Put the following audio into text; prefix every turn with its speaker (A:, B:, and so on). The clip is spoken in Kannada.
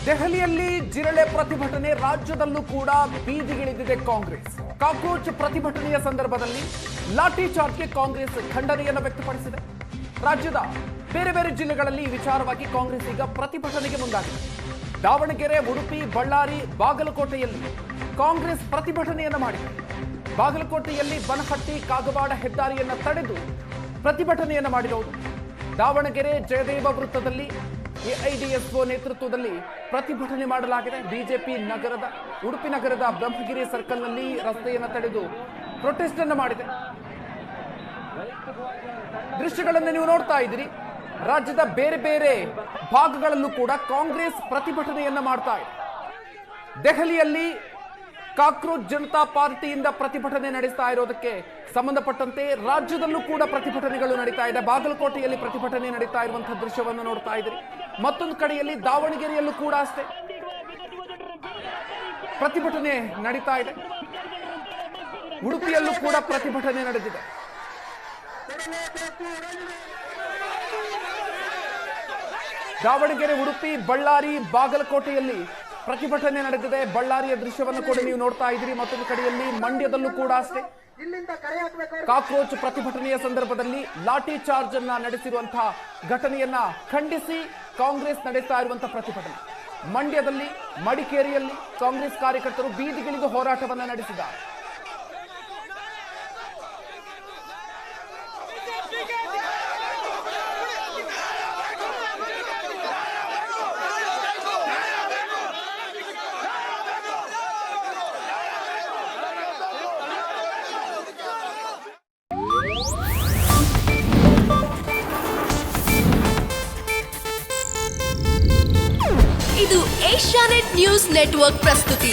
A: ದೆಹಲಿಯಲ್ಲಿ ಜಿರಳೆ ಪ್ರತಿಭಟನೆ, ರಾಜ್ಯದಲ್ಲೂ ಕೂಡ ಬೀದಿಗಿಳಿದಿದೆ ಕಾಂಗ್ರೆಸ್. ಕಾಕ್ರೋಚ್ ಪ್ರತಿಭಟನೆಯ ಸಂದರ್ಭದಲ್ಲಿ ಲಾಠಿ ಚಾರ್ಜ್ಗೆ ಕಾಂಗ್ರೆಸ್ ಖಂಡನೆಯನ್ನು ವ್ಯಕ್ತಪಡಿಸಿದೆ. ರಾಜ್ಯದ ಬೇರೆ ಬೇರೆ ಜಿಲ್ಲೆಗಳಲ್ಲಿ ಈ ವಿಚಾರವಾಗಿ ಕಾಂಗ್ರೆಸ್ ಈಗ ಪ್ರತಿಭಟನೆಗೆ ಮುಂದಾಗಿದೆ. ದಾವಣಗೆರೆ, ಉಡುಪಿ, ಬಳ್ಳಾರಿ, ಬಾಗಲಕೋಟೆಯಲ್ಲಿ ಕಾಂಗ್ರೆಸ್ ಪ್ರತಿಭಟನೆಯನ್ನು ಮಾಡಿದೆ. ಬಾಗಲಕೋಟೆಯಲ್ಲಿ ಬನಹಟ್ಟಿ ಕಾಗವಾಡ ಹೆದ್ದಾರಿಯನ್ನು ತಡೆದು ಪ್ರತಿಭಟನೆಯನ್ನು ಮಾಡಿರುವುದು. ದಾವಣಗೆರೆ ಜಯದೇವ ವೃತ್ತದಲ್ಲಿ ಎಐಡಿಎಸ್ಒ ನೇತೃತ್ವದಲ್ಲಿ ಪ್ರತಿಭಟನೆ ಮಾಡಲಾಗಿದೆ. ಬಿಜೆಪಿ ನಗರದ ಉಡುಪಿ ನಗರದ ಬ್ರಹ್ಮಗಿರಿ ಸರ್ಕಲ್ನಲ್ಲಿ ರಸ್ತೆಯನ್ನು ತಡೆದು ಪ್ರೊಟೆಸ್ಟ್ ಅನ್ನು ಮಾಡಿದೆ. ದೃಶ್ಯಗಳನ್ನು ನೀವು ನೋಡ್ತಾ ಇದ್ದೀರಿ. ರಾಜ್ಯದ ಬೇರೆ ಬೇರೆ ಭಾಗಗಳಲ್ಲೂ ಕೂಡ ಕಾಂಗ್ರೆಸ್ ಪ್ರತಿಭಟನೆಯನ್ನ ಮಾಡ್ತಾ ಇದೆ. ದೆಹಲಿಯಲ್ಲಿ ಕಾಕ್ರೋಚ್ ಜನತಾ ಪಾರ್ಟಿಯಿಂದ ಪ್ರತಿಭಟನೆ ನಡೆಸ್ತಾ ಇರೋದಕ್ಕೆ ಸಂಬಂಧಪಟ್ಟಂತೆ ರಾಜ್ಯದಲ್ಲೂ ಕೂಡ ಪ್ರತಿಭಟನೆಗಳು ನಡೀತಾ ಇದೆ. ಬಾಗಲಕೋಟೆಯಲ್ಲಿ ಪ್ರತಿಭಟನೆ ನಡೀತಾ ಇರುವಂತಹ ದೃಶ್ಯವನ್ನು ನೋಡ್ತಾ ಇದ್ದೀರಿ. ಮತ್ತೊಂದು ಕಡೆಯಲ್ಲಿ ದಾವಣಗೆರೆಯಲ್ಲೂ ಕೂಡ ಅಷ್ಟೇ ಪ್ರತಿಭಟನೆ ನಡೀತಾ ಇದೆ. ಉಡುಪಿಯಲ್ಲೂ ಕೂಡ ಪ್ರತಿಭಟನೆ ನಡೆದಿದೆ. ದಾವಣಗೆರೆ, ಉಡುಪಿ, ಬಳ್ಳಾರಿ, ಬಾಗಲಕೋಟೆಯಲ್ಲಿ ಪ್ರತಿಭಟನೆ ನಡೆದಿದೆ. ಬಳ್ಳಾರಿಯ ದೃಶ್ಯವನ್ನು ಕೂಡ ನೀವು ನೋಡ್ತಾ ಇದ್ದೀರಿ. ಮತ್ತೊಂದು ಕಡೆಯಲ್ಲಿ ಮಂಡ್ಯದಲ್ಲೂ ಕೂಡ ಅಷ್ಟೇ ಕಾಕ್ರೋಚ್ ಪ್ರತಿಭಟನೆಯ ಸಂದರ್ಭದಲ್ಲಿ ಲಾಠಿ ಚಾರ್ಜ್ ಅನ್ನ ನಡೆಸಿರುವಂತಹ ಘಟನೆಯನ್ನ ಖಂಡಿಸಿ ಕಾಂಗ್ರೆಸ್ ನಡೆಸ್ತಾ ಇರುವಂತಹ ಪ್ರತಿಭಟನೆ. ಮಂಡ್ಯದಲ್ಲಿ, ಮಡಿಕೇರಿಯಲ್ಲಿ ಕಾಂಗ್ರೆಸ್ ಕಾರ್ಯಕರ್ತರು ಬೀದಿಗಿಳಿದು ಹೋರಾಟವನ್ನ ನಡೆಸಿದ್ದಾರೆ.
B: ಇದು ಏಷ್ಯಾನೆಟ್ ನ್ಯೂಸ್ ನೆಟ್ವರ್ಕ್ ಪ್ರಸ್ತುತಿ.